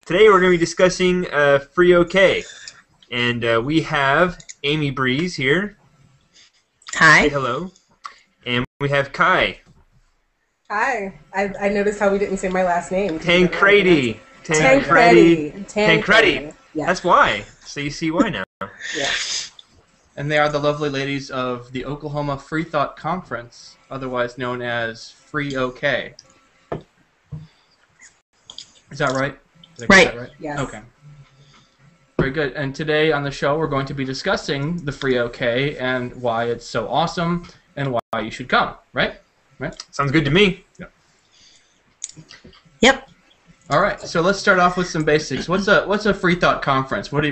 Today we're going to be discussing FreeOK, and we have Aimee Breeze here. Hi. Say hello. And we have Kai. Hi. I noticed how we didn't say my last name. Tancredi. Tancredi. Yeah. That's why. So you see why now. Yeah. And they are the lovely ladies of the Oklahoma Free Thought Conference, otherwise known as FreeOK. Is that right? Did I get that right? Yes. Okay. Very good. And today on the show, we're going to be discussing the FreeOK and why it's so awesome and why you should come. Right? Sounds good to me. Yep. All right. So let's start off with some basics. What's a Free Thought Conference? What do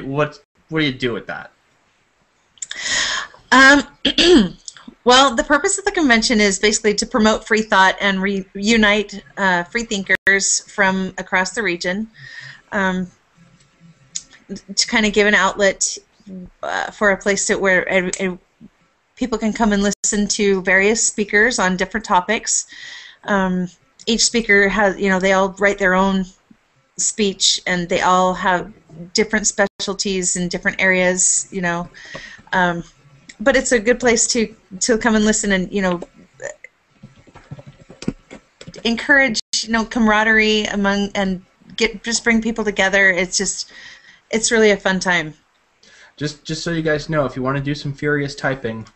you do with that? Well, the purpose of the convention is basically to promote free thought and reunite free thinkers from across the region, to kind of give an outlet for a place where people can come and listen to various speakers on different topics. Each speaker has, they all write their own speech, and they all have different specialties in different areas, but it's a good place to come and listen and, encourage, camaraderie among, and just bring people together. It's really a fun time. Just so you guys know, if you want to do some furious typing,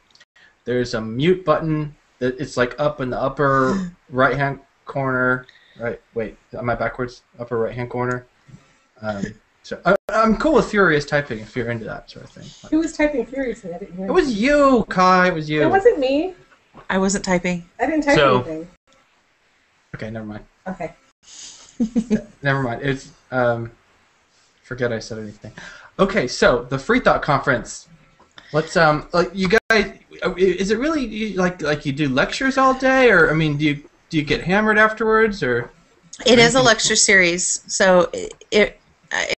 there's a mute button that it's like up in the upper right-hand corner. Right? Wait, am I backwards? Upper right-hand corner. So I'm cool with furious typing if you're into that sort of thing. Who was typing furiously? I didn't hear. It was you, Kai. It was you. It wasn't me. I wasn't typing. I didn't type anything. Okay, never mind. Okay. Never mind. It's forget I said anything. Okay, so the Free Thought Conference. Let's like you guys. Is it really like you do lectures all day, or I mean, do you get hammered afterwards, or? It is a lecture series, so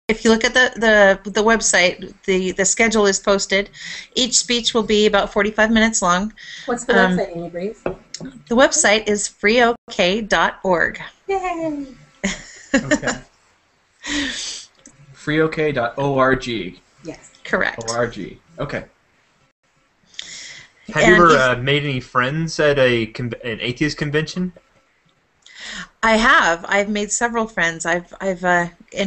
if you look at the website, the schedule is posted. Each speech will be about 45 minutes long. What's the website, Aimee Breeze? The website is freeok.org. Yay! Okay. FreeOK.org. Yes. Correct. ORG. Okay. Have you ever made any friends at an atheist convention? I have. I've made several friends. In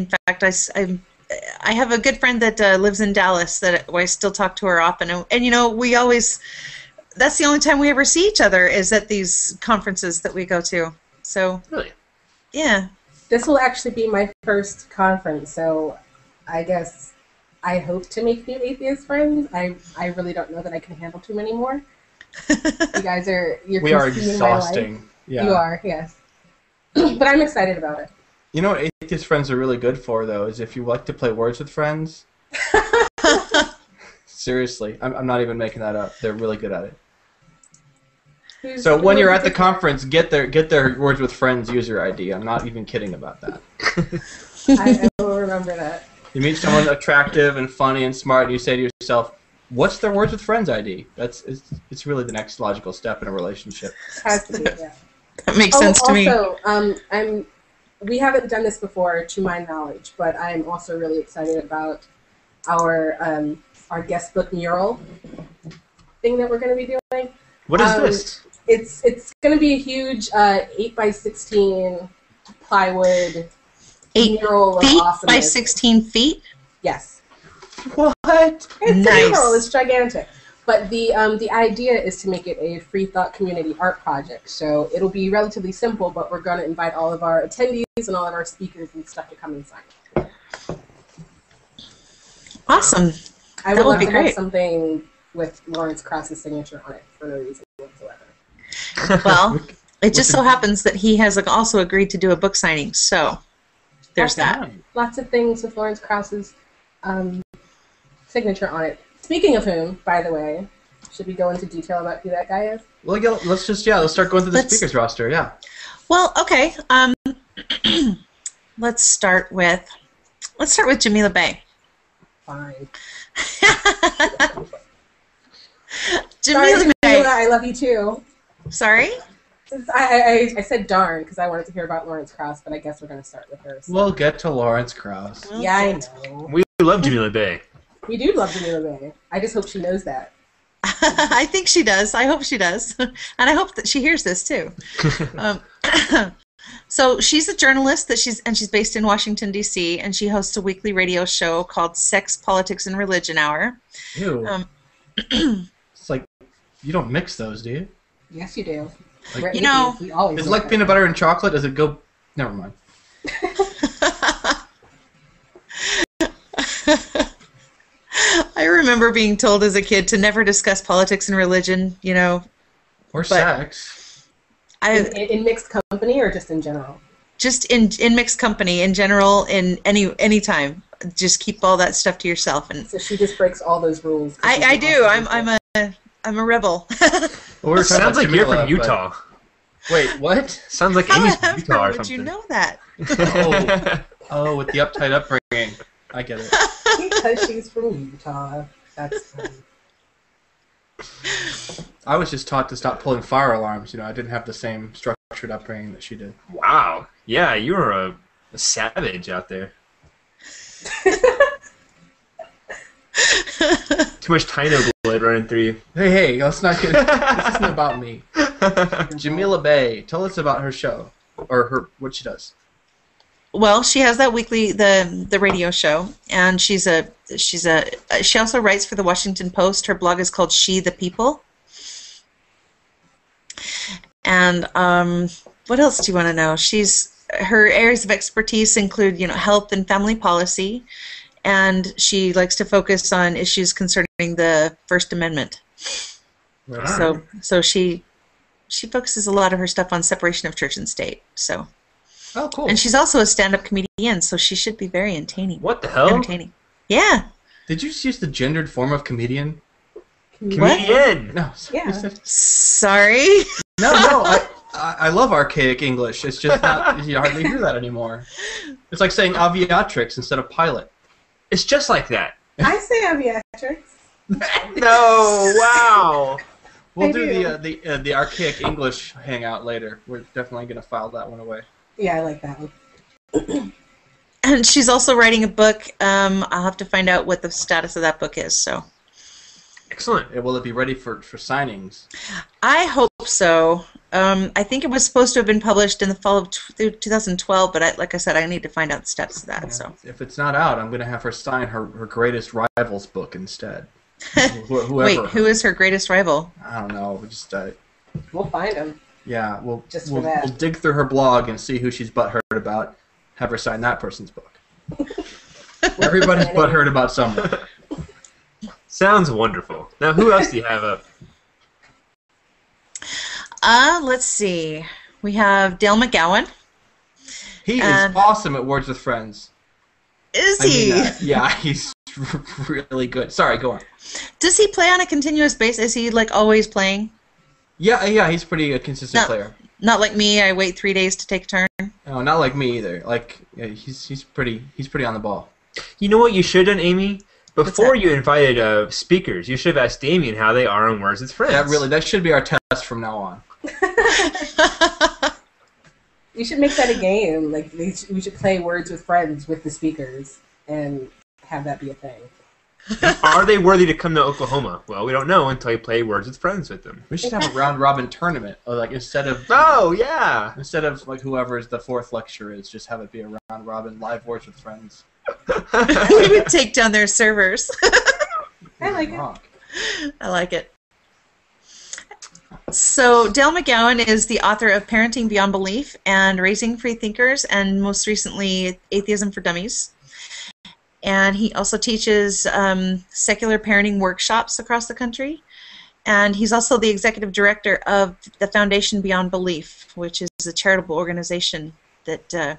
fact, I have a good friend that lives in Dallas that I still talk to her often, and we always. That's the only time we ever see each other is at these conferences that we go to. So. Really? Yeah. This will actually be my first conference, so I guess I hope to make new atheist friends. I really don't know that I can handle too many more. You guys we are exhausting. Yeah. You are, yes. But I'm excited about it. You know what atheist friends are really good for, though, is if you like to play words with friends. Seriously, I'm not even making that up. They're really good at it. So when you're at the conference, get their words with friends user ID. I'm not even kidding about that. I will remember that. You meet someone attractive and funny and smart, and you say to yourself, "What's their words with friends ID?" It's really the next logical step in a relationship. Has to be, yeah. That makes sense to me. Also, we haven't done this before, to my knowledge, but I'm also really excited about our guest book mural thing that we're going to be doing. What is this? It's going to be a huge 8x16 plywood mural of awesomeness. 8 by 16 feet? Yes. What? It's nice. a mural. It's gigantic. But the idea is to make it a free thought community art project. So it'll be relatively simple, but we're going to invite all of our attendees and all of our speakers and stuff to come and sign. Awesome. I would love to have something with Lawrence Krauss's signature on it for no reason whatsoever. Well, it just so happens that he has also agreed to do a book signing, so there's that. Lots of things with Lawrence Krauss's signature on it. Speaking of whom, by the way, should we go into detail about who that guy is? Well, yeah, let's start going through the speakers roster. Yeah. Well, okay. Let's start with Jamila Bay. Fine. Jamila Bay. I love you too. Sorry? I said darn because I wanted to hear about Lawrence Krauss, but I guess we're going to start with her. So. We'll get to Lawrence Krauss. Yeah, I know. We love Jamila Bay. We do love Jamila Bay. I just hope she knows that. I think she does. I hope she does. And I hope that she hears this, too. So she's a journalist she's based in Washington, D.C., and she hosts a weekly radio show called Sex, Politics, and Religion Hour. Ew. It's like, you don't mix those, do you? Yes, you do. Like, you know, is it like peanut butter and chocolate? Does it go... Never mind. I remember being told as a kid to never discuss politics and religion, you know. Or sex. In mixed company or just in general? Just in mixed company, in general, in any time. Just keep all that stuff to yourself. And so she just breaks all those rules. I do. I'm a rebel. Well, sounds like you're from Utah. Wait, what? Sounds like Amy's from Utah or would something. you know that? Oh, with the uptight upbringing. I get it. Because she's from Utah. That's funny. I was just taught to stop pulling fire alarms. You know, I didn't have the same structured upbringing that she did. Wow. Yeah, you were a savage out there. Too much Tino blood running through you. Hey, let's not get... This isn't about me. Jamila Bay, tell us about her show. Or what she does. Well, she has that weekly the radio show, and she also writes for the Washington Post. Her blog is called She the People. And what else do you want to know? Her areas of expertise include, you know, health and family policy, and she likes to focus on issues concerning the First Amendment. Right. So she focuses a lot of her stuff on separation of church and state. So. Oh, cool. And she's also a stand-up comedian, so she should be very entertaining. What the hell? Entertaining. Yeah. Did you just use the gendered form of comedian? Comedian. No. Yeah. Sorry. No. I love archaic English. It's just not... You hardly hear that anymore. It's like saying aviatrix instead of pilot. It's just like that. I say aviatrix. No. Wow. We'll do the archaic English hangout later. We're definitely going to file that one away. Yeah, I like that one. And she's also writing a book. I'll have to find out what the status of that book is. So. Excellent. Will it be ready for signings? I hope so. I think it was supposed to have been published in the fall of 2012, but like I said, I need to find out the status of that. Yeah. So. If it's not out, I'm going to have her sign her greatest rivals book instead. Whoever. Wait, who is her greatest rival? I don't know. Just we'll find him. Yeah, we'll that. We'll dig through her blog and see who she's butthurt about. Have her sign that person's book. Everybody's butthurt about someone. Sounds wonderful. Now, who else do you have up? Let's see. We have Dale McGowan. He is awesome at Words with Friends. Is he? Yeah, he's really good. Sorry, go on. Does he play on a continuous basis? Is he like always playing? Yeah, he's pretty consistent player. Not like me. I wait 3 days to take a turn. No, not like me either. Like he's pretty on the ball. You know what you should have done, Amy? Before you invited speakers, you should have asked Damion how they are on Words with Friends. That should be our test from now on. You should make that a game. Like we should play Words with Friends with the speakers and have that be a thing. Are they worthy to come to Oklahoma? Well, we don't know until you play Words with Friends with them. We should have a round-robin tournament. Like instead of like whoever the fourth lecture is, just have it be a round-robin live Words with Friends. We would take down their servers. I like it. I like it. So Dale McGowan is the author of Parenting Beyond Belief and Raising Free Thinkers, and most recently Atheism for Dummies. And he also teaches secular parenting workshops across the country. And he's also the executive director of the Foundation Beyond Belief, which is a charitable organization that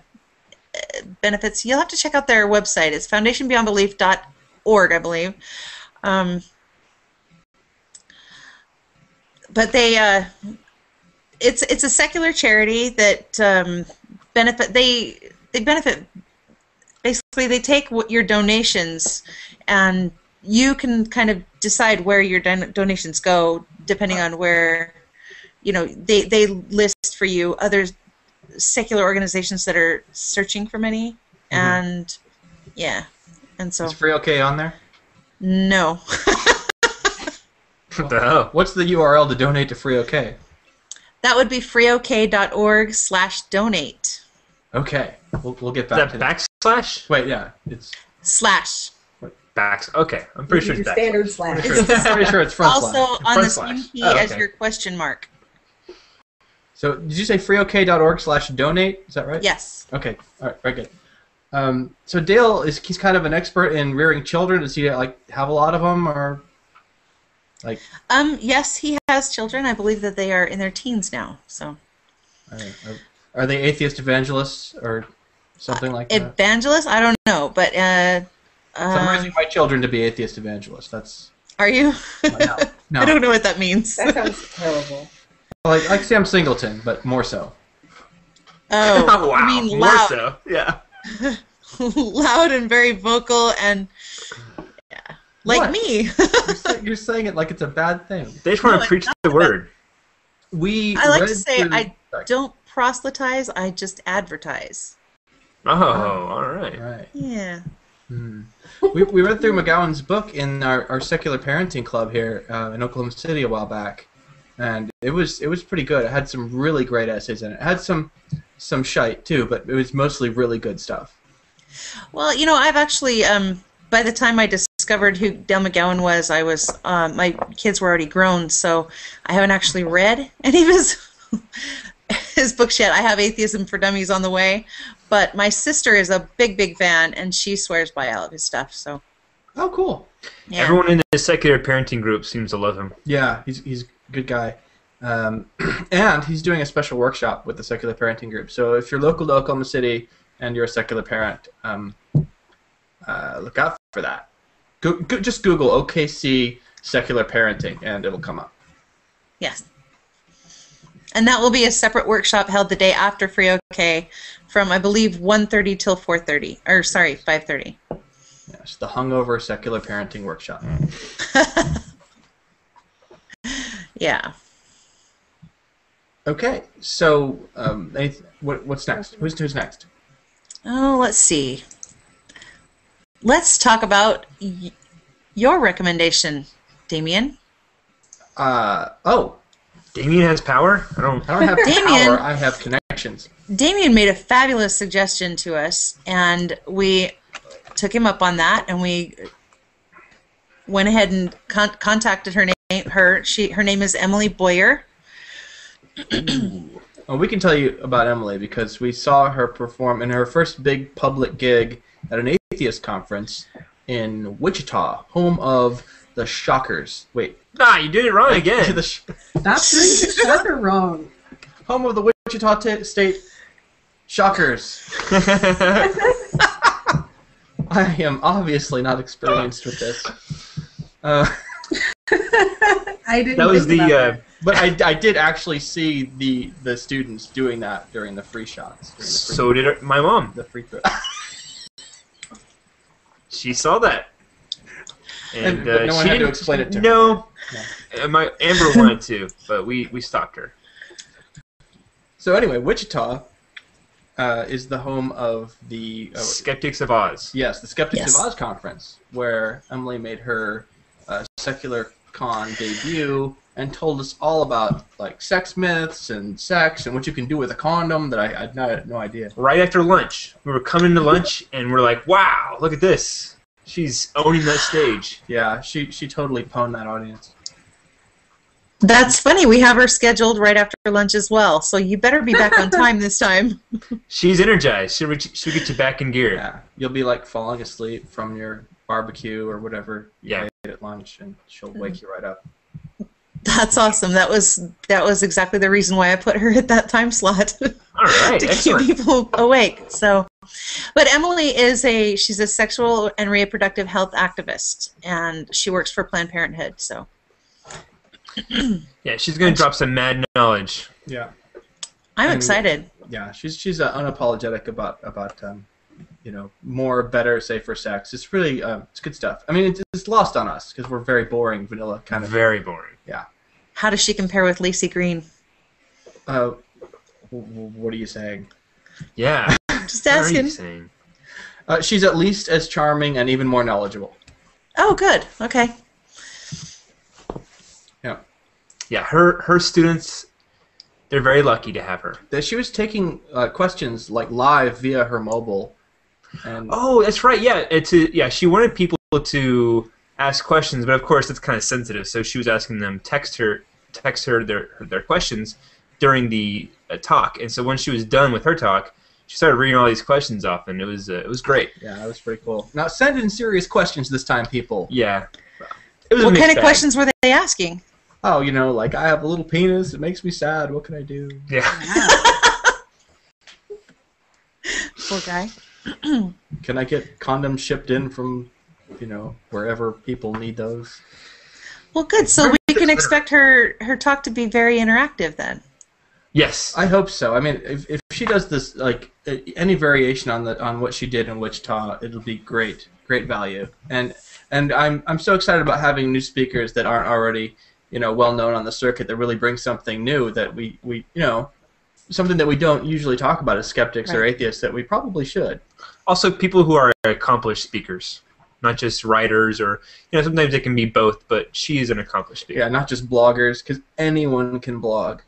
benefits. You'll have to check out their website. It's foundationbeyondbelief.org, I believe. But they, it's a secular charity that benefit. They benefit. Basically, they take your donations, and you can kind of decide where your donations go, depending on where they list for you other secular organizations that are searching for money, and yeah, and so Is FreeOK on there? no. What the hell? What's the URL to donate to FreeOK? That would be freeok.org/donate. Okay, we'll get Is back that to that. backslash? Wait, yeah, it's Okay, I'm pretty sure Your it's backslash. standard slash. pretty sure it's front Also slash. on Front the slash. same key Oh, as okay. your question mark. So did you say freeok.org/donate? Is that right? Yes. Okay. All right. Very good. So Dale he's kind of an expert in rearing children. Does he have a lot of them, or like? Yes, he has children. I believe that they are in their teens now. So. Are they atheist evangelists or something like that? Evangelists? I don't know, but So I'm raising my children to be atheist evangelists. That's are you? no. I don't know what that means. That sounds terrible. like Sam Singleton, but more so. Oh, Wow, I mean more loud, so. Yeah. loud and very vocal, and yeah, like What? me. You're saying it like it's a bad thing. They just want No, to it's preach not the word. I like to read say through- I don't proselytize. I just advertise. Oh, all right. Right. Yeah. We read through McGowan's book in our secular parenting club here in Oklahoma City a while back, and it was pretty good. It had some really great essays in it. It had some shite too, but it was mostly really good stuff. Well, I've actually by the time I discovered who Dale McGowan was, my kids were already grown, so I haven't actually read any of his books yet. I have Atheism for Dummies on the way, but my sister is a big fan, and she swears by all of his stuff. So. Oh, cool. Yeah. Everyone in the secular parenting group seems to love him. Yeah, he's a good guy. And he's doing a special workshop with the secular parenting group. So if you're local to Oklahoma City and you're a secular parent, look out for that. Just Google OKC secular parenting, and it'll come up. Yes. And that will be a separate workshop held the day after FreeOK from, I believe, 1:30 till 4:30. Or, sorry, 5:30. Yes, the hungover secular parenting workshop. Yeah. Okay, so what's next? Who's next? Oh, let's see. Let's talk about your recommendation, Damion. Damion has power? I don't have Damion. power. I have connections. Damion made a fabulous suggestion to us, and we took him up on that, and we went ahead and contacted her name. Her name is Emily Boyer. Well, we can tell you about Emily because we saw her perform in her first big public gig at an atheist conference in Wichita, home of the Shockers. Wait. Nah, you did it wrong again. Stop doing the shocker wrong. Home of the Wichita State Shockers. I am obviously not experienced with this. I didn't. That was think about that. But I did actually see the students doing that during the free shots. So did my mom. The free throw. She saw that. And but no one she had to didn't explain it to her. No. My Amber wanted to, but we stopped her. So anyway, Wichita is the home of the Skeptics of Oz. yes, the Skeptics Yes. of Oz conference, where Emily made her secular con debut and told us all about like sex myths and sex and what you can do with a condom that I had no idea. Right after lunch, we were coming to lunch, and we're like, "Wow, look at this! She's owning that stage." Yeah, she totally pwned that audience. That's funny. We have her scheduled right after lunch as well, so you better be back on time this time. She's energized. She'll get you back in gear. Yeah, you'll be like falling asleep from your barbecue or whatever you Yeah. ate at lunch, and she'll wake you right up. That's awesome. That was exactly the reason why I put her at that time slot. All right, to excellent. keep people awake. So, but Emily she's a sexual and reproductive health activist, and she works for Planned Parenthood. So, Yeah, she's gonna drop some mad knowledge. Yeah. I'm And- excited. Yeah, she's unapologetic about more, better, safer sex. It's really it's good stuff. I mean, it's lost on us because we're very boring, vanilla kind of. Very boring. How does she compare with Lacey Green? What are you saying? Yeah. Just What are you asking. saying? She's at least as charming and even more knowledgeable. Oh, good. Okay. Yeah. Yeah, her students, they're very lucky to have her. She was taking questions like live via her mobile. And Oh, that's right. Yeah, she wanted people to ask questions, but of course it's kind of sensitive. So she was asking them text her their questions during the talk. And so when she was done with her talk, she started reading all these questions off, and it was great. yeah, that was pretty cool. Now send in serious questions this time, people. Yeah. It was a What mixed kind of bag. questions were they asking? Oh, like I have a little penis. It makes me sad. What can I do? Yeah. Poor guy. Can I get condoms shipped in from, wherever people need those? Well, good. So we can expect her talk to be very interactive then. Yes. I hope so. I mean, if she does this, like any variation on what she did in Wichita, it'll be great value. And I'm so excited about having new speakers that aren't already, well known on the circuit, that really bring something new that we something that we don't usually talk about as skeptics or atheists that we probably should. Also, people who are accomplished speakers, not just writers, or sometimes it can be both. But she is an accomplished speaker. Yeah, not just bloggers, because anyone can blog.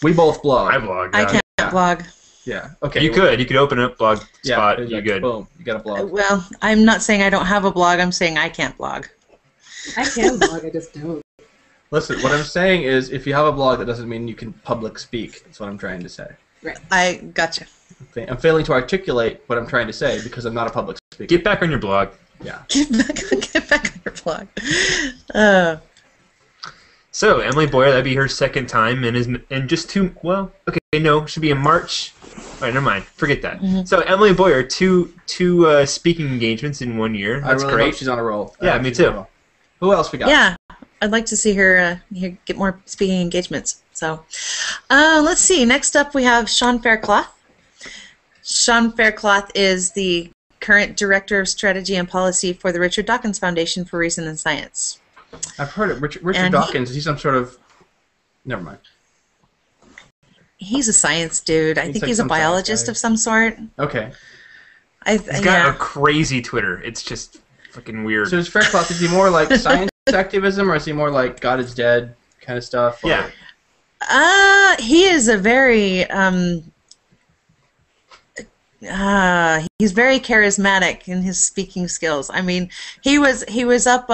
We both blog. I blog. I can't blog. Yeah. Okay. You could open up blog spot. Yeah, You good? Boom. You got a blog. Well, I'm not saying I don't have a blog. I'm saying I can't blog. I can blog, I just don't. Listen, what I'm saying is, if you have a blog, that doesn't mean you can public speak. That's what I'm trying to say. Right. I gotcha. I'm failing to articulate what I'm trying to say because I'm not a public speaker. Get back on your blog. Yeah. Get back on your blog. So Emily Boyer, that'd be her second time, and just two. Well, okay, no, should be in March. All right, never mind. Forget that. Mm-hmm. So Emily Boyer, two speaking engagements in 1 year. That's I really great. hope she's on a roll. Yeah, me too. Who else we got? Yeah, I'd like to see her get more speaking engagements. So, let's see. Next up, we have Sean Faircloth. Sean Faircloth is the current Director of Strategy and Policy for the Richard Dawkins Foundation for Reason and Science. I've heard it. Richard And Dawkins, is he some sort of... Never mind. He's a science dude. I think like he's a some science biologist guy. of some sort. Okay. He's got a crazy Twitter. It's just fucking weird. So is Faircloth, is he more like science activism, or is he more like God is dead kind of stuff? Or... Yeah. He is a very he's very charismatic in his speaking skills. I mean, he was up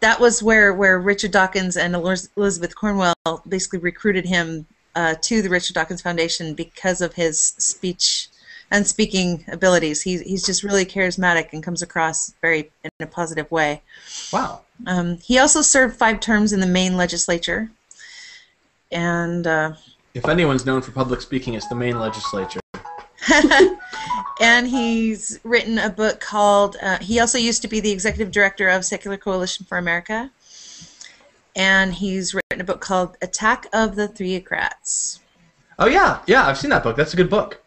that was where Richard Dawkins and Elizabeth Cornwell basically recruited him to the Richard Dawkins Foundation because of his speech and speaking abilities. He's just really charismatic and comes across very in a positive way. Wow. He also served 5 terms in the Maine legislature. And if anyone's known for public speaking, it's the Maine legislature. and he's written a book called, he also used to be the executive director of Secular Coalition for America. And he's written a book called Attack of the Theocrats. Oh, yeah. Yeah, I've seen that book. That's a good book.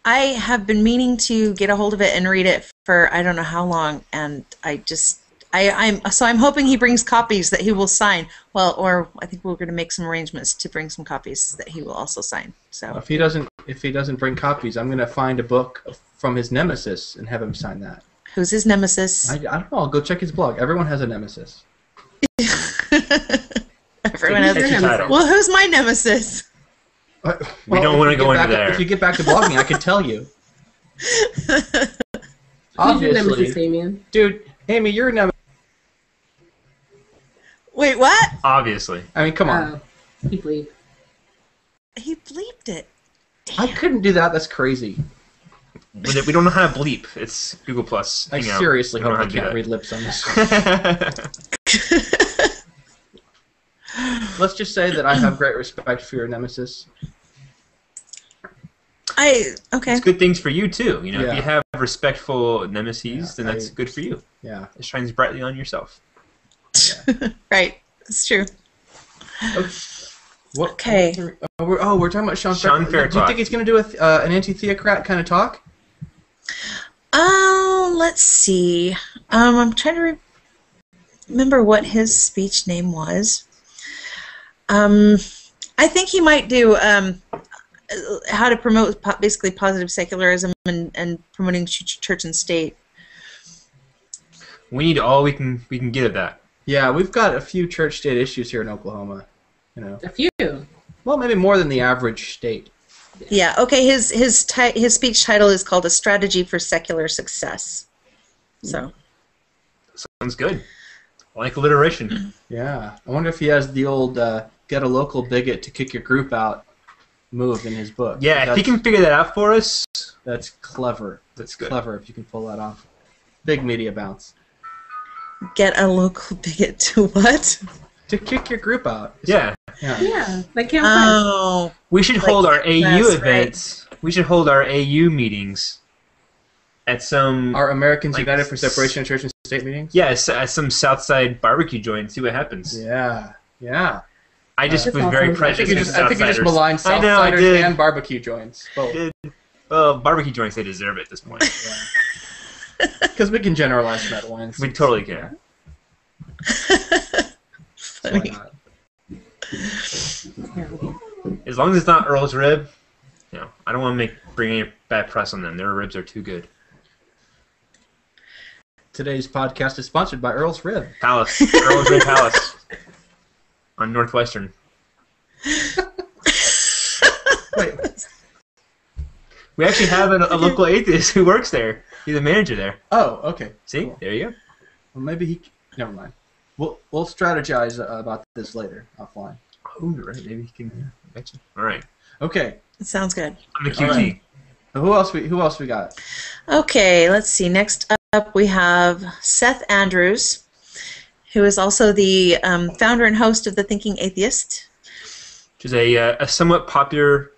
I have been meaning to get a hold of it and read it for I don't know how long, and I'm hoping he brings copies that he will sign. Well, or I think we're going to make some arrangements to bring some copies that he will also sign. So if he doesn't bring copies, I'm going to find a book from his nemesis and have him sign that. Who's his nemesis? I don't know. I'll go check his blog. Everyone has a nemesis. Everyone has Who's your nemesis? Well, who's my nemesis? We don't want to go into there. If you get back to blogging, I can tell you. Who's your Obviously, nemesis, Damion? dude, Aimee, you're a nemesis. Wait, what? Obviously. I mean, come on. He bleeped. He bleeped it. I couldn't do that. That's crazy. We don't know how to bleep. It's Google Plus. I Hangout. seriously We don't hope know I how to do can't that. read lips on this. Let's just say that I have great respect for your nemesis. Okay. It's good things for you too. If Yeah. you have respectful nemesis, then that's I- good for you. Yeah. It shines brightly on yourself. Right. It's true. What? Okay. We're talking about Sean Sean Faircloth. Do you Faircloth. think he's going to do an anti-theocrat kind of talk? Let's see. I'm trying to remember what his speech name was. I think he might do how to promote basically positive secularism and promoting church and state. We need all we can get of that. Yeah, we've got a few church-state issues here in Oklahoma. You know, A few. well, maybe more than the average state. Yeah. Okay. His speech title is called "A Strategy for Secular Success." So. Sounds good. I like alliteration. Yeah, I wonder if he has the old "get a local bigot to kick your group out" move in his book. Yeah, if he can figure that out for us, That's clever. that's good. Clever if you can pull that off. Big media bounce. Get a local bigot to what? To kick your group out. Yeah. Yeah, like campaign. Oh. We should Like, hold our AU that's events. We should hold our AU meetings at some Are Americans Like, United for Separation of Church and State meetings? yes, at some Southside barbecue joint and see what happens. Yeah. Yeah. I just That's was very awesome. I think prejudiced you against just Southsiders. maligned I know, I Southsiders did. and barbecue joints. Both. Did. Well, barbecue joints, they deserve it at this point. Because we can generalize from that one. We totally can. So why Funny. not? As long as it's not Earl's Rib, you know, I don't want to bring any bad press on them. Their ribs are too good. Today's podcast is sponsored by Earl's Rib. Palace. Earl's Rib Palace. On Northwestern. Wait, We actually have a local atheist who works there. He's the manager there. oh, okay. See? Cool. There you go. Well, maybe he. Never mind. We'll strategize about this later offline. Oh, you're right. Maybe he can. Gotcha. All right. Okay. It sounds good. I'm the All QT. right. Who else we got? Okay, let's see. Next up, we have Seth Andrews, who is also the founder and host of The Thinking Atheist. Which is a somewhat popular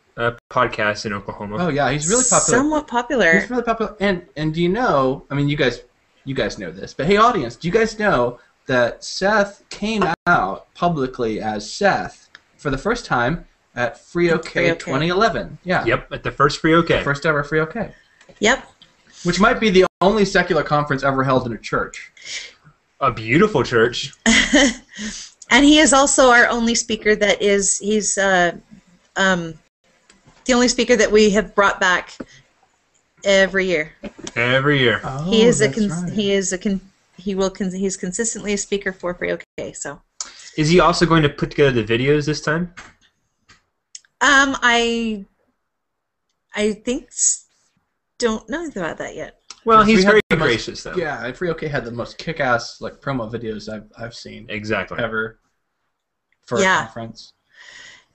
podcast in Oklahoma. Oh yeah, he's really popular. Somewhat popular. He's really popular. And do you know? I mean, you guys know this, but hey, audience, do you guys know that Seth came out publicly as Seth for the first time at FreeOK FreeOK. 2011? Yeah. Yep, at the first FreeOK. First ever FreeOK, Yep. which might be the only secular conference ever held in a church. A beautiful church. And he is also our only speaker that is, he's the only speaker that we have brought back every year. Every year. Oh, He is that's right. he's consistently a speaker for FreeOK. So, Is he also going to put together the videos this time? I don't know anything about that yet. Well, We he's had very the most- gracious, though. Yeah, and FreeOK had the most kick-ass like promo videos I've seen Exactly. ever for Yeah. a conference.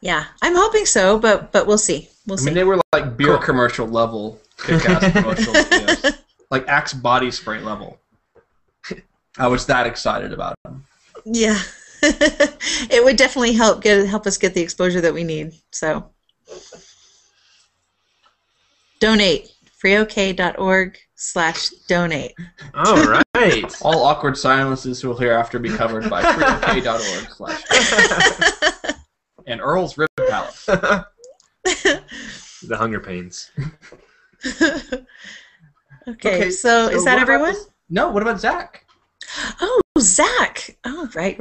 Yeah, I'm hoping so, but we'll see. We'll I see. mean, they were like beer Cool. commercial level kick-ass promotional videos, like Axe body spray level. I was that excited about them. Yeah, it would definitely help us get the exposure that we need. So, donate freeok.org/donate. All right. All awkward silences will hereafter be covered by freeok.org/ and Earl's Rib Palace. The hunger pains. Okay, so is that what about everyone? this- No, what about Zach? Oh, Zach. Oh, right.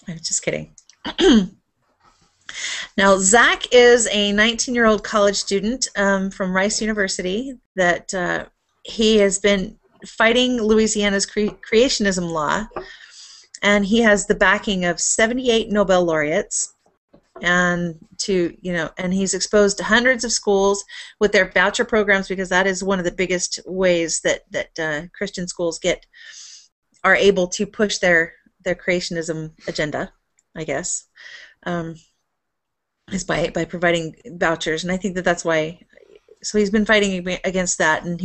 I'm just kidding. Now, Zach is a 19-year-old college student from Rice University that he has been fighting Louisiana's creationism law, and he has the backing of 78 Nobel laureates, and he's exposed to hundreds of schools with their voucher programs, because that is one of the biggest ways that Christian schools are able to push their creationism agenda, I guess, is by providing vouchers. And I think that's why. So he's been fighting against that, and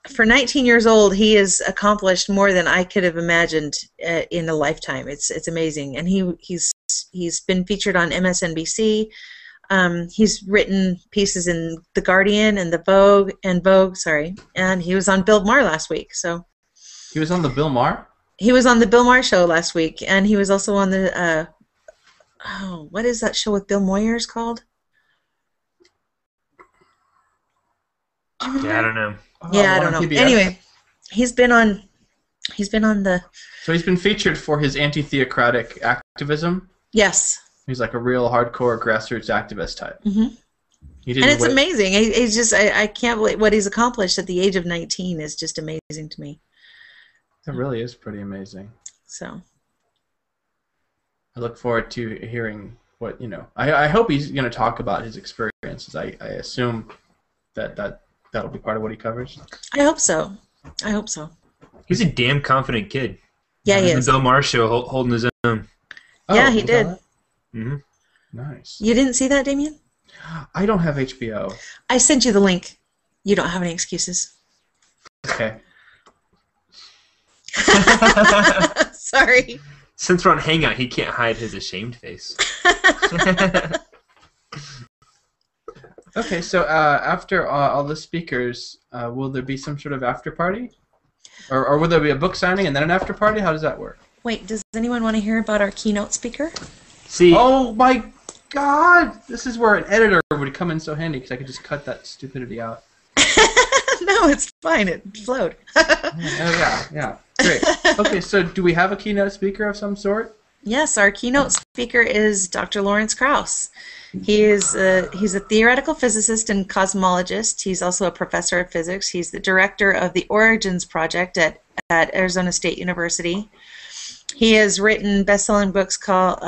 for 19 years old, he has accomplished more than I could have imagined in a lifetime. It's amazing, and he's been featured on MSNBC. He's written pieces in The Guardian and Vogue, and he was on Bill Maher last week. So He was on the Bill Maher? he was on the Bill Maher show last week, and he was also on the what is that show with Bill Moyers called? Yeah, I don't know. Yeah, I don't know. PBS. Anyway, he's been on the. So he's been featured for his anti-theocratic activism Yes. He's like a real hardcore grassroots activist type. Mm-hmm. And it's amazing. He's just, I can't believe what he's accomplished at the age of 19 is just amazing to me. That really is pretty amazing. So. I look forward to hearing what, I hope he's going to talk about his experiences. I assume that'll be part of what he covers. I hope so. I hope so. He's a damn confident kid. Yeah, he is. The Bill Maher show holding his own. Yeah, he did. Mm-hmm. Nice. You didn't see that, Damion? I don't have HBO. I sent you the link. You don't have any excuses. Okay. Sorry. Since we're on Hangout, he can't hide his ashamed face. Okay, so after all the speakers, will there be some sort of after party? Or will there be a book signing and then an after party? How does that work? Wait, does anyone want to hear about our keynote speaker? See. Oh my God! This is where an editor would come in so handy because I could just cut that stupidity out. No, it's fine. It flowed. Yeah. Great. Okay, so do we have a keynote speaker of some sort? Yes, our keynote speaker is Dr. Lawrence Krauss. He's a theoretical physicist and cosmologist. He's also a professor of physics. He's the director of the Origins Project at Arizona State University. He has written best-selling books called,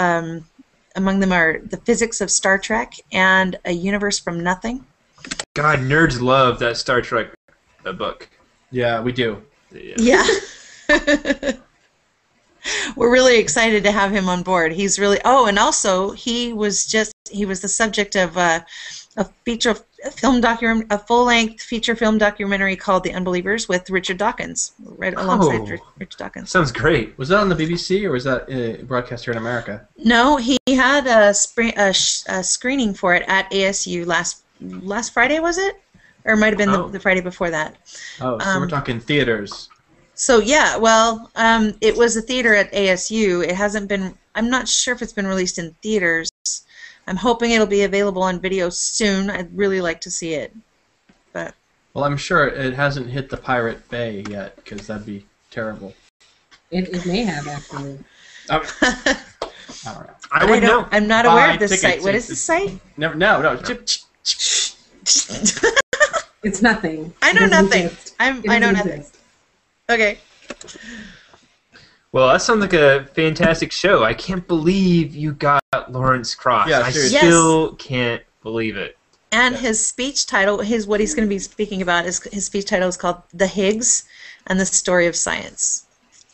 among them are The Physics of Star Trek and A Universe from Nothing. God, nerds love that Star Trek book. Yeah, we do. Yeah. We're really excited to have him on board. He's really and also he was the subject of a full-length feature film documentary called The Unbelievers with Richard Dawkins, right alongside Richard Dawkins. Sounds great. Was that on the BBC or was that broadcast here in America? No, he had a screening for it at ASU last Friday, was it? Or it might have been the Friday before that. Oh, so we're talking theaters. So yeah, well, it was a theater at ASU. It hasn't been. I'm not sure if it's been released in theaters. I'm hoping it'll be available on video soon. I'd really like to see it, but. Well, I'm sure it hasn't hit the Pirate Bay yet, because that'd be terrible. It may have actually. I don't know. I wouldn't know. I'm not aware of this site. What is this site? No. It's nothing. I know nothing. I know nothing. Okay. Well, that sounds like a fantastic show. I can't believe you got Lawrence Krauss. Yeah, I seriously. still can't believe it. And his speech title, what he's going to be speaking about, his speech title is called "The Higgs and the Story of Science."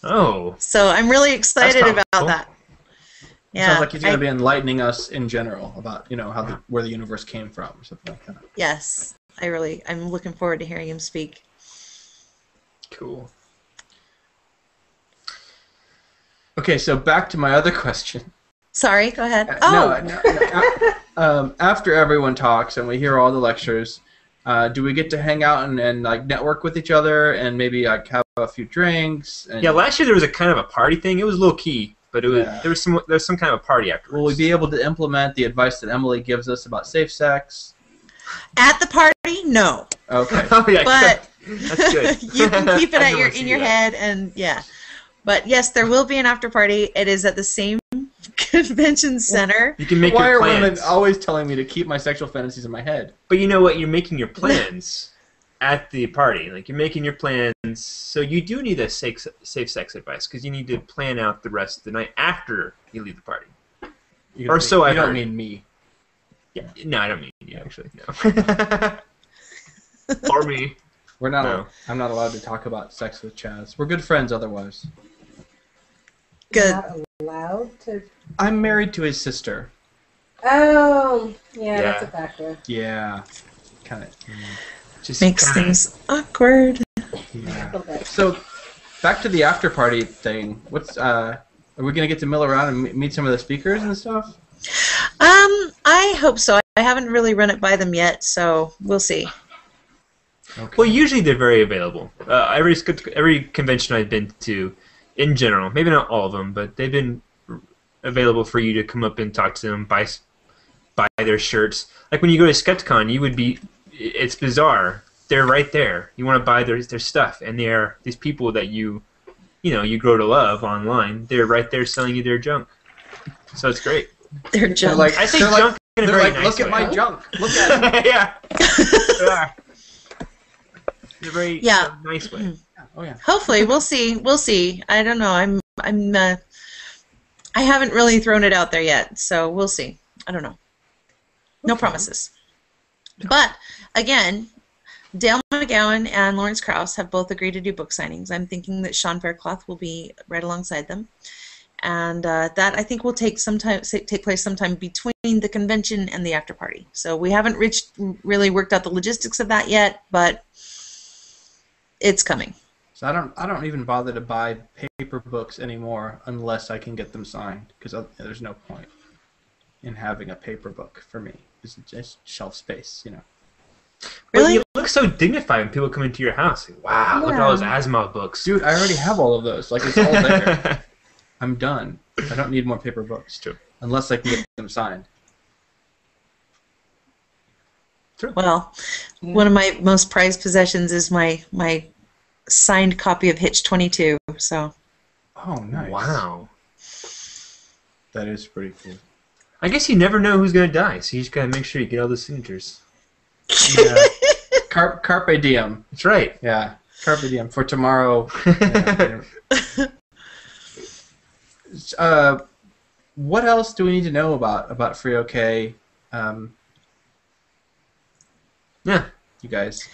Oh. So I'm really excited about that. Yeah. Sounds like he's going to be enlightening us in general about where the universe came from or something like that. Yes, I'm looking forward to hearing him speak. Cool. Okay, so back to my other question. Sorry, go ahead. No. After everyone talks and we hear all the lectures, do we get to hang out and like network with each other and maybe like have a few drinks? And... Yeah, last year there was a kind of a party thing. It was low key, but it was there was some kind of a party afterwards. Will we be able to implement the advice that Emily gives us about safe sex? At the party, no. Okay. Oh, yeah, but that's good. You can keep it in your head, and yeah. But yes, there will be an after party. It is at the same convention center. You can make Why your are plans. women always telling me to keep my sexual fantasies in my head? But you know what? You're making your plans at the party. Like, you're making your plans, so you do need a safe sex advice, because you need to plan out the rest of the night after you leave the party. You don't mean me. Yeah. No, I don't mean you, actually. No. Or me. We're not. No. I'm not allowed to talk about sex with Chaz. We're good friends otherwise. Good. Not allowed to. I'm married to his sister. Oh, yeah, that's a factor. Yeah, kind of. Just Makes things awkward. Yeah. Okay. So, back to the after party thing. Are we gonna get to mill around and meet some of the speakers and stuff? I hope so. I haven't really run it by them yet, so we'll see. Okay. Well, usually they're very available. Every convention I've been to, in general, maybe not all of them, but they've been available for you to come up and talk to them, buy their shirts. Like when you go to SkepticCon, it's bizarre. They're right there. You want to buy their stuff, and they're these people that you grow to love online. They're right there selling you their junk. So it's great. They're junk. I think junk in a they're very like, nice look way. at my junk. Look at it. Yeah. They are. In a very nice way. Oh yeah. Hopefully, we'll see. We'll see. I don't know. I haven't really thrown it out there yet, so we'll see. I don't know. No promises. But again, Dale McGowan and Lawrence Krauss have both agreed to do book signings. I'm thinking that Sean Faircloth will be right alongside them, and that I think will take place sometime between the convention and the after party. So we haven't really worked out the logistics of that yet, but it's coming. So I don't even bother to buy paper books anymore unless I can get them signed, because there's no point in having a paper book for me. It's just shelf space, you know. Really? But you look so dignified when people come into your house. Like, wow, look at all those Asimov books. Dude, I already have all of those. Like, it's all there. I'm done. I don't need more paper books. True. Unless I can get them signed. True. Well, one of my most prized possessions is my signed copy of Hitch 22. So. Oh, nice. Wow. That is pretty cool. I guess you never know who's going to die, so you just got to make sure you get all the signatures. Yeah. Carpe diem. That's right. Yeah. Carpe diem. For tomorrow. What else do we need to know about FreeOK? Yeah. You guys.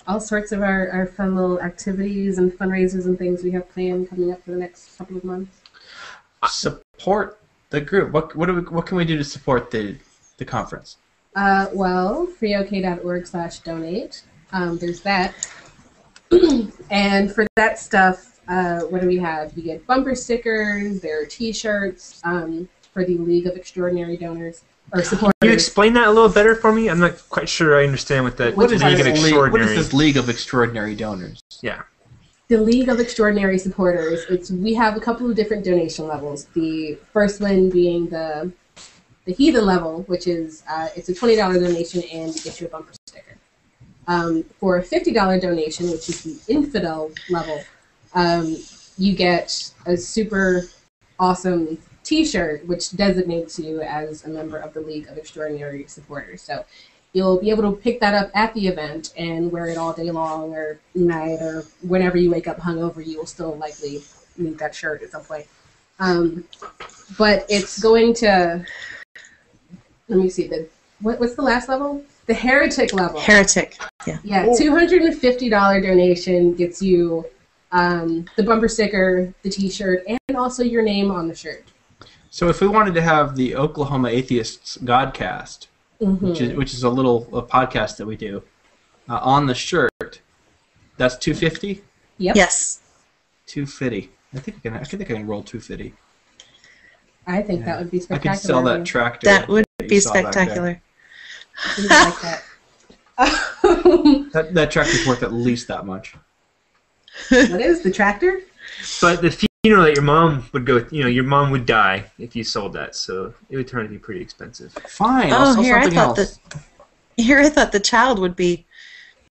All sorts of our fun little activities and fundraisers and things we have planned coming up for the next couple of months. Support the group. What can we do to support the conference? Well, freeok.org/donate. There's that. And for that stuff, what do we have? You get bumper stickers, there are T-shirts for the League of Extraordinary Donors or supporters. Can you explain that a little better for me? I'm not quite sure I understand what that What is League of Extraordinary... What is this League of Extraordinary Donors? Yeah. The League of Extraordinary Supporters. We have a couple of different donation levels. The first one being the Heathen level, which is it's a $20 donation and it gets you a bumper sticker. For a $50 donation, which is the Infidel level, you get a super awesome T-shirt, which designates you as a member of the League of Extraordinary Supporters. So you'll be able to pick that up at the event and wear it all day long or night or whenever you wake up hungover, you will still likely need that shirt at some point. But it's going to, let me see, what's the last level? The Heretic level. Heretic, yeah. Yeah, $250 donation gets you the bumper sticker, the T-shirt, and also your name on the shirt. So if we wanted to have the Oklahoma Atheists Godcast, which is a podcast that we do, on the shirt, that's $250? Yep. Yes. $250. I think I can roll $250. I think that would be spectacular. I could sell that tractor. That would be spectacular. Like that. That tractor's worth at least that much. What is the tractor? But the funeral that your mom would go, your mom would die if you sold that, so it would turn out to be pretty expensive. Fine, I'll sell something else. I thought the child would be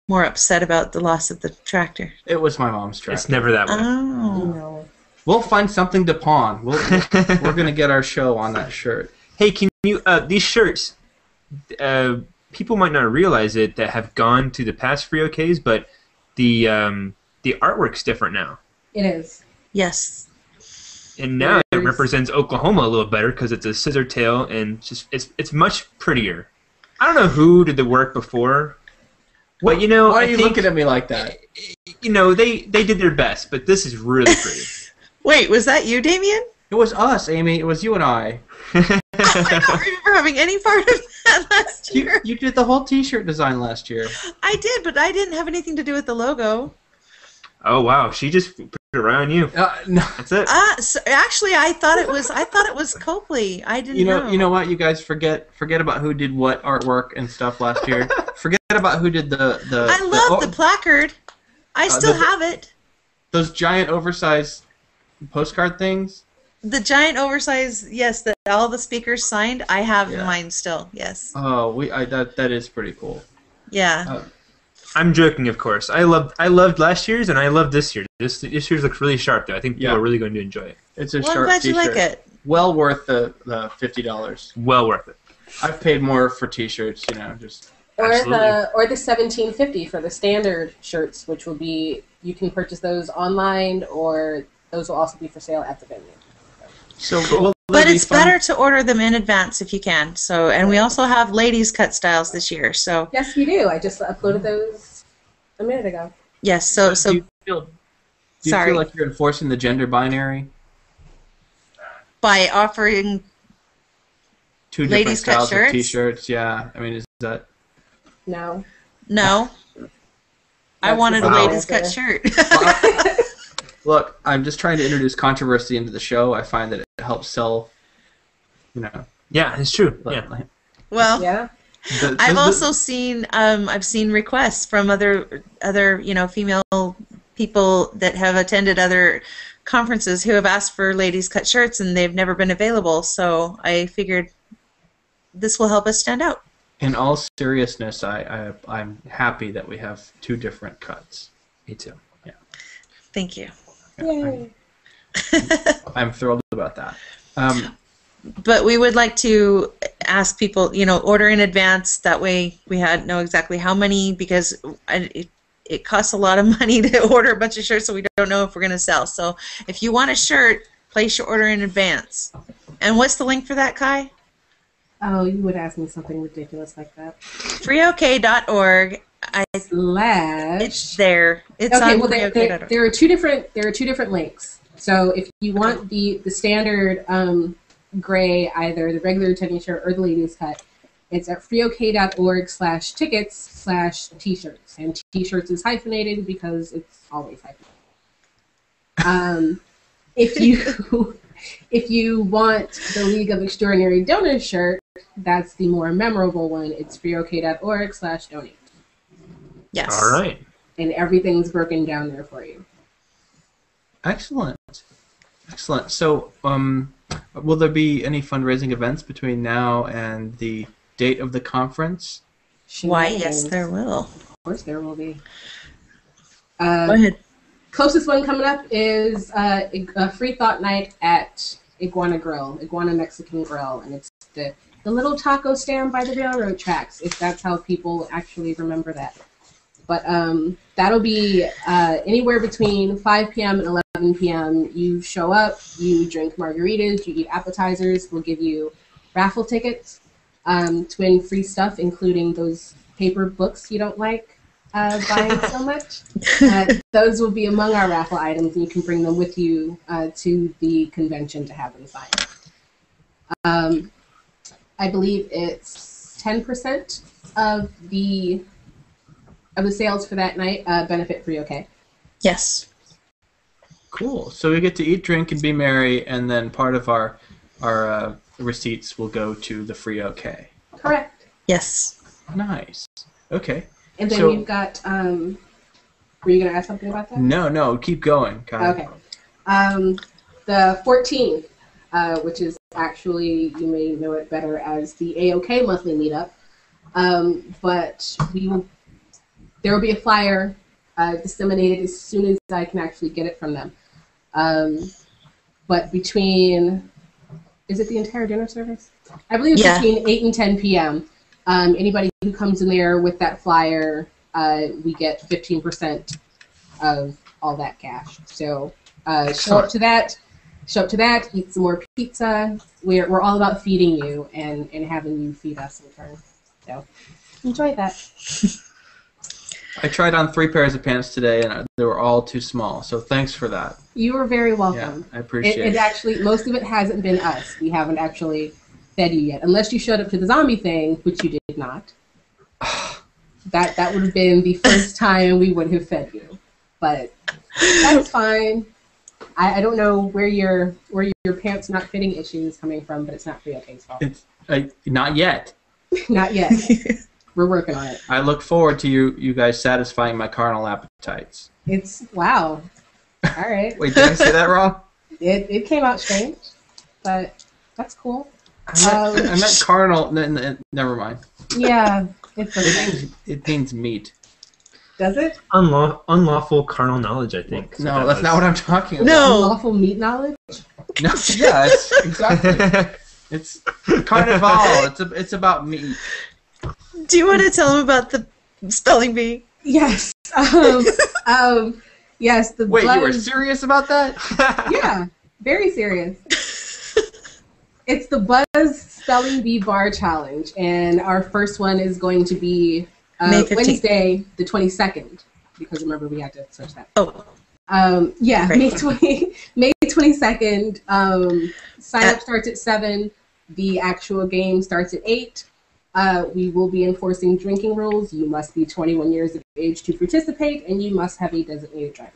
more upset about the loss of the tractor. It was my mom's tractor. It's never that way. Oh. No. We'll find something to pawn. We're gonna get our show on that shirt. Hey, can you these shirts? People might not realize it that have gone to the past FreeOKs, but the artwork's different now. It is. Yes. And now it represents Oklahoma a little better because it's a scissor tail and it's much prettier. I don't know who did the work before, but why are you looking at me like that? They did their best, but this is really pretty. Wait, was that you, Damion? It was us, Amy. It was you and I. I don't remember having any part of that last year. You did the whole T-shirt design last year. I did, but I didn't have anything to do with the logo. Oh wow, she just put it right on you. No. That's it. So actually, I thought it was Copley. I didn't know. You know what? You guys forget about who did what artwork and stuff last year. Forget about who did the. I love the placard. I still have it. Those giant oversized postcard things. The giant oversized, yes, that all the speakers signed. I have mine still. Yes. Oh, that is pretty cool. Yeah. I'm joking, of course. I loved last year's and I love this year. This year's looks really sharp, though. I think people are really going to enjoy it. It's a Well, sharp I'm glad T-shirt. you like it. well worth the $50. Well worth it. I've paid more for T-shirts, just. Or Absolutely. the $17.50 for the standard shirts, which will be, you can purchase those online, or those will also be for sale at the venue. So, But it's better to order them in advance if you can. So, and we also have ladies cut styles this year. So Yes, we do. I just uploaded those a minute ago. yes. So Do you feel sorry. like you're enforcing the gender binary? By offering Two ladies different cut styles shirts? of T-shirts. Yeah, I mean, is that? No. no, I That's wanted the a simple ladies cut answer. shirt. Look, I'm just trying to introduce controversy into the show. I find that it helps sell. Yeah, it's true. Yeah. Well, Yeah. I've also seen requests from other female people that have attended other conferences who have asked for ladies cut shirts and they've never been available. So I figured this will help us stand out. In all seriousness, I'm happy that we have two different cuts. Me too. Thank you. Yay. I'm thrilled about that. But we would like to ask people, order in advance. That way we know exactly how many, because it costs a lot of money to order a bunch of shirts, so we don't know if we're going to sell. So if you want a shirt, place your order in advance. And what's the link for that, Kai? Oh, you would ask me something ridiculous like that. FreeOK.org. It's there. It's okay. on Well, FreeOK.org. there are two different links. So if you want the standard gray, either the regular tennis shirt or the ladies cut, it's at freeok.org/tickets/t-shirts, and t-shirts is hyphenated because it's always hyphenated. If you want the League of Extraordinary Donors shirt, that's the more memorable one. It's freeok.org/donate. Yes. All right. And everything's broken down there for you. Excellent. So, will there be any fundraising events between now and the date of the conference? Why, yes, there will. Of course there will be. Go ahead. Closest one coming up is a free thought night at Iguana Mexican Grill, and it's the little taco stand by the railroad tracks, if that's how people actually remember that. But that'll be anywhere between 5 p.m. and 11 p.m. You show up, you drink margaritas, you eat appetizers. We'll give you raffle tickets to win free stuff, including those paper books you don't like buying so much. Those will be among our raffle items, and you can bring them with you to the convention to have them signed. I believe it's 10% of the sales for that night benefit FreeOK. Yes. Cool. So we get to eat, drink, and be merry, and then part of our receipts will go to the FreeOK. Correct. Yes. Nice. Okay. And then So- you've got. Were you going to ask something about that? No, keep going, Kai. Okay. The 14th, which is actually, you may know it better as the AOK monthly meetup, but there will be a flyer disseminated as soon as I can actually get it from them. But between, is it the entire dinner service? I believe it's between 8 and 10 p.m. Anybody who comes in there with that flyer, we get 15% of all that cash. So show up to that, eat some more pizza. We're all about feeding you and having you feed us in turn. So enjoy that. I tried on 3 pairs of pants today, and they were all too small. So thanks for that. You are very Yeah, welcome. I appreciate it. It actually, most of it hasn't been us. We haven't actually fed you yet, unless you showed up to the zombie thing, which you did not. That would have been the first time we would have fed you, but that's fine. I don't know where your pants not fitting issue is coming from, but it's not FreeOK's fault. Not yet. Not yet. We're working on it. I look forward to you guys satisfying my carnal appetites. It's wow. All right. Wait, did I say that wrong? It came out strange, but that's cool. I meant carnal. Never mind. Yeah, it's okay. It means meat. Does it? Unlawful carnal knowledge, I think. No, that's not what I'm talking about. No. Unlawful meat knowledge? No, yeah, exactly. It's Carnival. It's about meat. Do you want to tell him about the spelling bee? Yes. Yes. The Wait, buzz... you were serious about that? Yeah, very serious. It's the Buzz Spelling Bee Bar Challenge, and our first one is going to be May 15th. Wednesday, the 22nd, because remember we had to search that. Oh. Yeah, Great. May 22nd. Sign up starts at 7. The actual game starts at 8. We will be enforcing drinking rules. You must be 21 years of age to participate, and you must have a designated driver.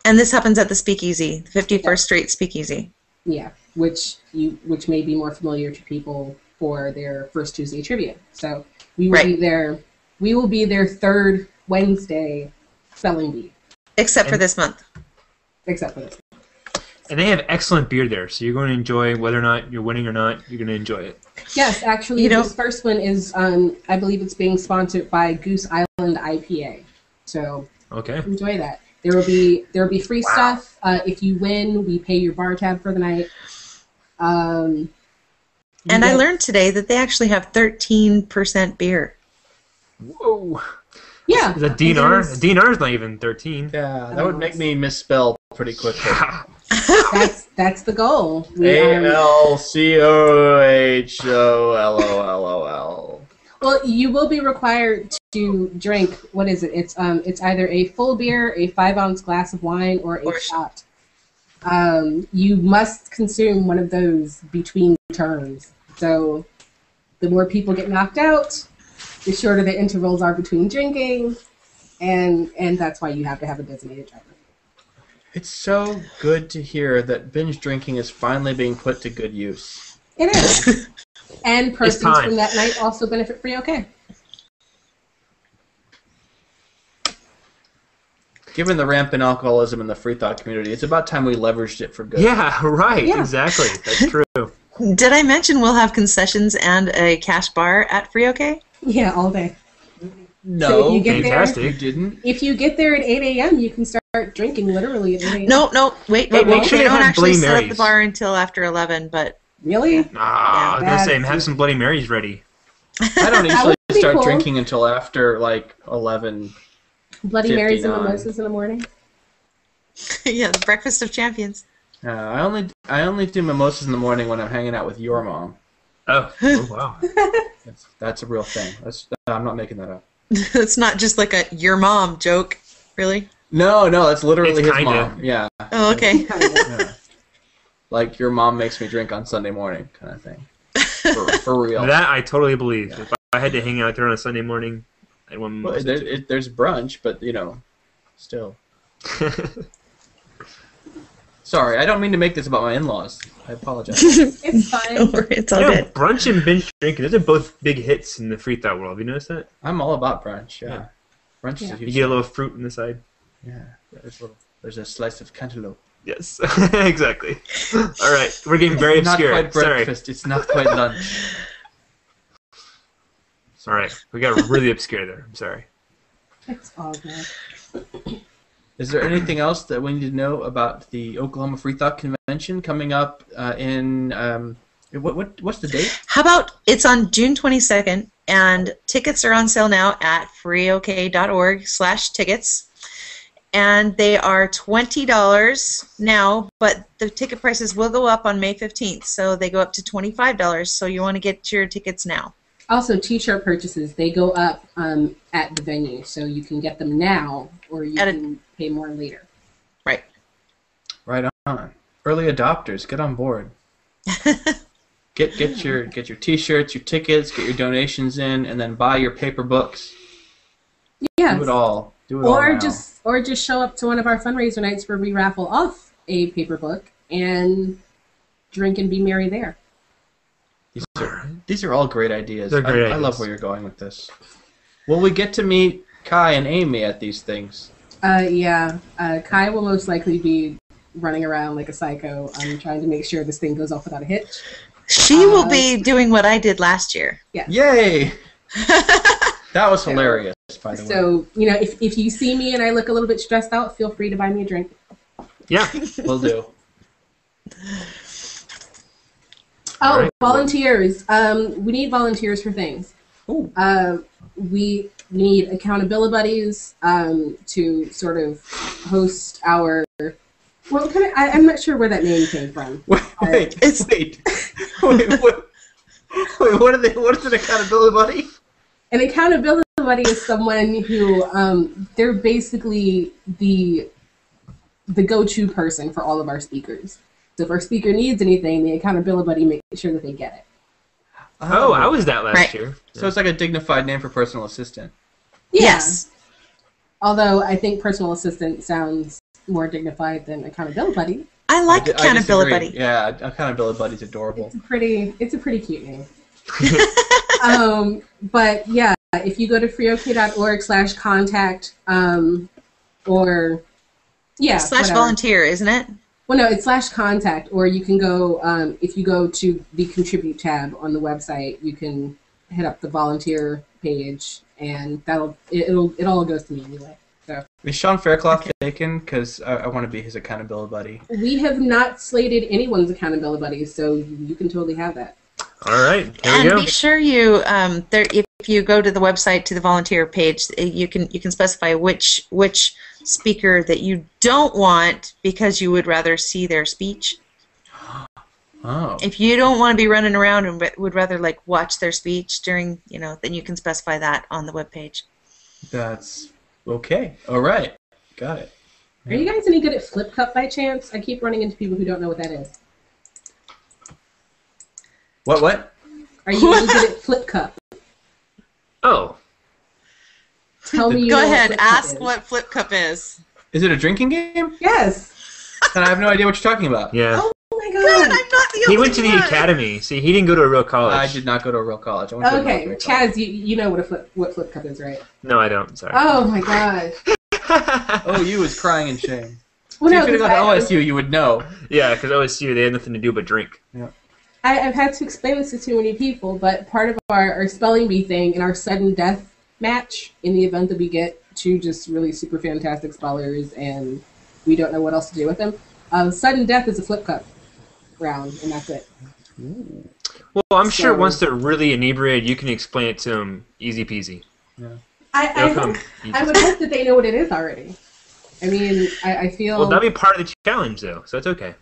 And this happens at the Speakeasy, the 51st Street Speakeasy. Yeah, which may be more familiar to people for their First Tuesday trivia. So we will be there. We will be their third Wednesday spelling bee. Except for this month. Except for this. And they have excellent beer there, so you're going to enjoy whether or not you're winning or not. You're going to enjoy it. Yes, actually, this first one is, I believe it's being sponsored by Goose Island IPA. So enjoy that. There will be free stuff. If you win, we pay your bar tab for the night. And I learned today that they actually have 13% beer. Whoa. Yeah. Is that DNR? DNR is not even 13. Yeah, that would make me misspell pretty quickly. That's the goal. ALCOHOLOLOL. Well, you will be required to drink. What is it? It's either a full beer, a 5-ounce glass of wine, or a shot. You must consume one of those between turns. So, the more people get knocked out, the shorter the intervals are between drinking, and that's why you have to have a designated driver. It's so good to hear that binge drinking is finally being put to good use. It is. And proceeds from that night also benefit FreeOK. Given the rampant alcoholism in the free thought community, it's about time we leveraged it for good. Yeah, right. Yeah. Exactly. That's true. Did I mention we'll have concessions and a cash bar at FreeOK? Yeah, all day. No, so if you get fantastic. There, you didn't. If you get there at 8 a.m., you can start drinking literally at 8 a.m. No, wait. Make sure they you don't have actually Bloody set up Marys. the bar until after 11, but... Really? I was going to say, have some Bloody Marys ready. I don't usually start drinking until after, like, 11. Bloody Marys and mimosas in the morning? Yeah, the breakfast of champions. I only do mimosas in the morning when I'm hanging out with your mom. Oh wow. That's a real thing. I'm not making that up. It's not just like a your mom joke, really? No, that's literally his kinda. mom. Yeah. Oh, okay. Yeah. Like your mom makes me drink on Sunday morning, kind of thing. For real. That I totally believe. Yeah. If I had to hang out there on a Sunday morning, I'd want mimosa. Well, there's brunch, but still. Sorry, I don't mean to make this about my in-laws. I apologize. It's fine. Don't worry, it's all good. Brunch and binge drinking, those are both big hits in the free thought world. Have you noticed that? I'm all about brunch, yeah. Brunch is a huge You get a little fruit on the side. Yeah, there's a slice of cantaloupe. Yes, exactly. All right, we're getting very obscure. It's not quite breakfast, it's not quite lunch. All right, we got really obscure there. I'm sorry. It's all good. Is there anything else that we need to know about the Oklahoma Free Thought Convention coming up in what's the date? How about it's on June 22nd, and tickets are on sale now at freeok.org/tickets, and they are $20 now, but the ticket prices will go up on May 15th, so they go up to $25. So you want to get your tickets now. Also, T-shirt purchases, they go up at the venue, so you can get them now, or you can pay more later. Right. Right on. Early adopters, get on board. Get your T-shirts, your tickets, get your donations in, and then buy your paper books. Yes. Do it all. Or just show up to one of our fundraiser nights where we raffle off a paper book and drink and be merry there. These are all great ideas. They're great ideas. I love where you're going with this. Will we get to meet Kai and Aimee at these things? Yeah. Kai will most likely be running around like a psycho, trying to make sure this thing goes off without a hitch. She will be doing what I did last year. Yeah. Yay! That was hilarious, by the way. So, if you see me and I look a little bit stressed out, feel free to buy me a drink. Yeah. Will do. Oh, Right. volunteers. We need volunteers for things. Ooh. We need accountability buddies to sort of host our. Well, I'm not sure where that name came from. Wait. What is an accountability buddy? An accountability buddy is someone who they're basically the go-to person for all of our speakers. So if our speaker needs anything, the accountability buddy makes sure that they get it. Oh, I was that last year. So it's like a dignified name for personal assistant. Yes. Although I think personal assistant sounds more dignified than accountability buddy. I like accountability disagree. buddy. Yeah, accountability buddy's adorable. It's a pretty cute name. But yeah, if you go to freeok.org/contact or /volunteer, isn't it? Well, no, it's /contact, or you can go if you go to the contribute tab on the website, you can hit up the volunteer page, and it all goes to me anyway. So Is Sean Faircloth taken? Because I want to be his accountability buddy. we have not slated anyone's accountability buddies, so you can totally have that. All right, here we And go. be sure you if you go to the website to the volunteer page, you can specify which speaker that you don't want because you would rather see their speech. Oh. If you don't want to be running around and would rather like watch their speech during, then you can specify that on the webpage. That's okay. All right. Got it. Are you guys any good at Flip Cup by chance? I keep running into people who don't know what that is. What? Are you any good at Flip Cup? Oh, Tell me. Go know ahead, what Flip Cup ask is. what Flip Cup is. Is it a drinking game? Yes. And I have no idea what you're talking about. yeah. Oh my God, god. I'm not the He only went to the one. academy. See, he didn't go to a real college. I did not go to a real college. I went to a Okay, military college. Chaz, you know what Flip Cup is, right? No, I don't. Sorry. Oh my gosh. OU is crying in shame. Well, See, no, if you 'cause go to OSU, you would know. Yeah, because OSU, they had nothing to do but drink. I've had to explain this to too many people, but part of our spelling bee thing in our sudden death match, in the event that we get two just really super fantastic spellers and we don't know what else to do with them, sudden death is a Flip Cup round, and that's it. Well, I'm sure So- once they're really inebriated, you can explain it to them easy peasy. I They'll come would hope that they know what it is already. I mean, I feel Well, that'll be part of the challenge, though, so it's okay.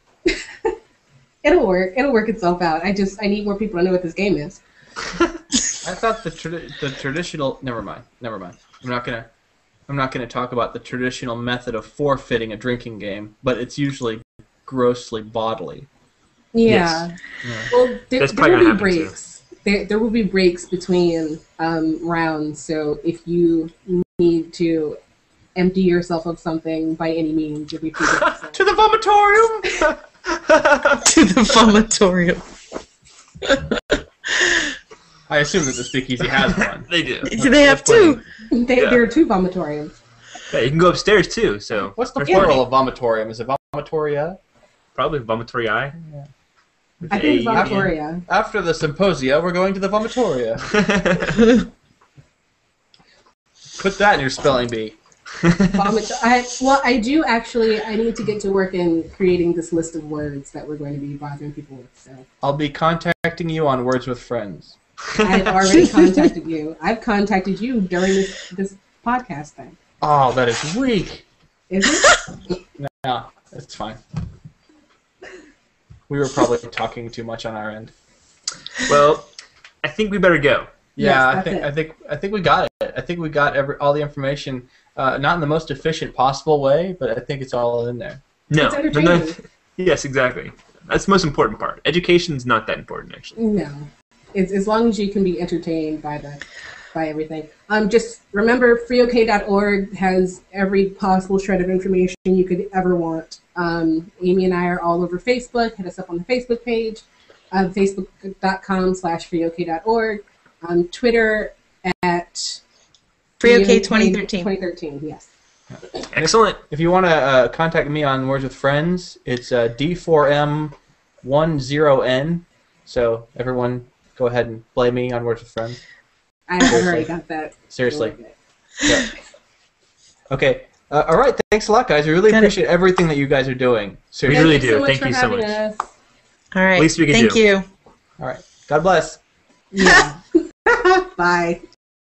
it'll work. It'll work itself out. I need more people to know what this game is. I thought the traditional. Never mind. I'm not gonna talk about the traditional method of forfeiting a drinking game, but it's usually grossly bodily. Yeah. Yes. Well, there That's probably will be gonna happen, too. breaks. There will be breaks between rounds. So if you need to empty yourself of something by any means, you'll be free to do so. To the vomitorium. To the vomitorium. I assume that the speakeasy has one. They do. They have two. There are two vomitoriums. Yeah, you can go upstairs, too, so... What's the there's plural of vomitorium? Is it vomitoria? Probably vomitory eye. Yeah. I think it's A-U-M. vomitoria. After the symposia, we're going to the vomitoria. Put that in your spelling bee. I do actually. I need to get to work in creating this list of words that we're going to be bothering people with. So I'll be contacting you on Words with Friends. I've already contacted you. I've contacted you during this podcast thing. Oh, that is weak. Is it? No, it's fine. We were probably talking too much on our end. Well, I think we better go. Yeah, Yes, that's I think we got it. I think we got all the information, not in the most efficient possible way, but I think it's all in there. No. It's entertaining. Yes, exactly. That's the most important part. Education's not that important, actually. No. It's as long as you can be entertained by everything. Just remember, FreeOK.org has every possible shred of information you could ever want. Aimee and I are all over Facebook. Hit us up on the Facebook page, facebook.com/freeok.org. Twitter at FreeOK 2013. 2013, yes. Excellent. If you want to contact me on Words with Friends, it's D4M10N. So everyone, go ahead and play me on Words with Friends. I already got that. Seriously. Yeah. Okay. All right, thanks a lot, guys. We really appreciate everything that you guys are doing. We Seriously. really Thank you do. Thank you so much. us. All right. Least we can Thank do. you. All right. God bless. Yeah. Bye.